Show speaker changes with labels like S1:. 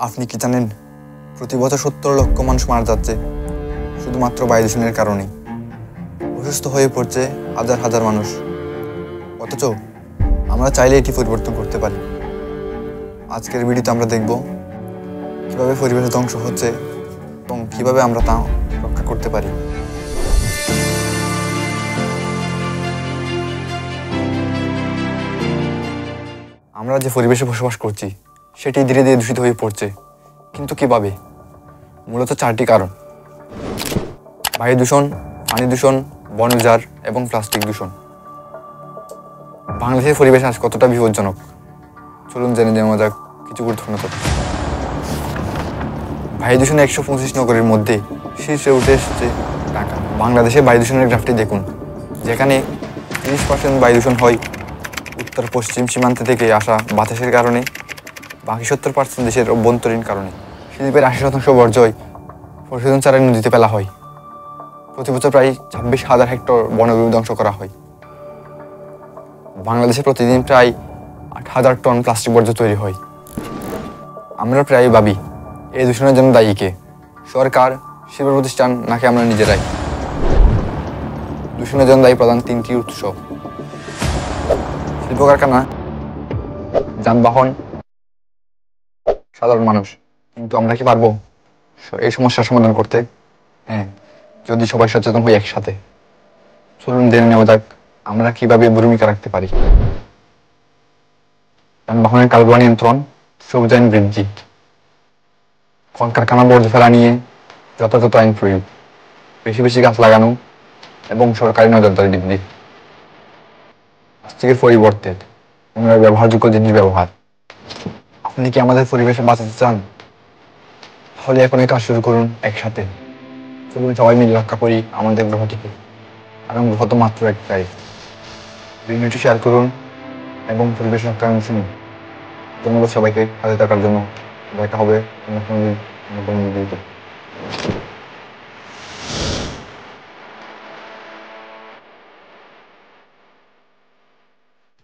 S1: আপনি কি জানেন প্রতি বছর 70 লক্ষ মানুষ মারা যাচ্ছে শুধুমাত্র বায়ু দূষণের কারণে। অসুস্থ হয়ে পড়ছে হাজার হাজার মানুষ, অথচ আমরা চাইলে এটি পরিবর্তন করতে পারি। আজকের ভিডিওতে আমরা দেখব কিভাবে পরিবেশ ধ্বংস হচ্ছে এবং কিভাবে আমরা তা রক্ষা করতে পারি। আমরা যে পরিবেশে বসবাস করছি সেটি ধীরে ধীরে দূষিত হয়ে পড়ছে, কিন্তু কিভাবে? মূলত 4টি কারণ: বায়ু দূষণ, পানি দূষণ, বন উজাড় এবং প্লাস্টিক দূষণ। বাংলাদেশের পরিবেশ আজ কতটা বিপজ্জনক, চলুন জেনে নেওয়া যাক কিছু গুরুত্বপূর্ণ তথ্য। বায়ু দূষণে 125 নগরের মধ্যে শীর্ষে উঠে এসেছে ঢাকা। বাংলাদেশের বায়ু দূষণের গ্রাফটি দেখুন, যেখানে 30% বায়ু দূষণ হয় উত্তর পশ্চিম সীমান্ত থেকে আসা বাতাসের কারণে, বাকি 70% দেশের অভ্যন্তরীণ কারণে। শিল্পের 80% বর্জ্যই পরিশোধন ছাড়াই নদীতে ফেলা হয়। প্রতি বছর প্রায় 26,000 হেক্টর বনভূমি ধ্বংস করা হয়। বাংলাদেশে প্রতিদিন প্রায় 8,000 টন প্লাস্টিক বর্জ্য তৈরি হয়। আমরা প্রায় ভাবি এই দূষণের জন্য দায়ী কে? সরকার, শিল্প প্রতিষ্ঠান নাকি আমরা নিজেরাই? দূষণের জন্য দায়ী প্রধান 3টি উৎস: শিল্প কারখানা, যানবাহন, সাধারণ মানুষ। কিন্তু আমরা কি পারবো এই সমস্যার সমাধান করতে? হ্যাঁ, যদি সবাই সচেতন হই একসাথে। চলুন জেনে নেওয়া যাক আমরা কিভাবে ভূমিকা রাখতে পারি। যানবাহনের কার্বন নিয়ন্ত্রণ, সবুজায়ন বৃদ্ধি, কলকারখানা বর্জ্য ফেলা নিয়ে যথাযথ আইন প্রয়োগ, বেশি বেশি গাছ লাগানো এবং সরকারি নজরদারি বৃদ্ধি। প্লাস্টিকের পরিবর্তে পুনরায় ব্যবহারযোগ্য জিনিস ব্যবহার। আপনি কি আমাদের পরিবেশে বাঁচাতে চান? তাহলে এখন কাজ শুরু করুন একসাথে। চলুন সবাই মিলে রক্ষা করি আমাদের গ্রহটিকে, কারণ গ্রহ তো মাত্র একটাই। ভিডিওটি শেয়ার করুন এবং পরিবেশ রক্ষার অংশ নিন। ধন্যবাদ সবাইকে সাথে থাকার জন্য। দেখা হবে অন্য কোনো ভিডিওতে।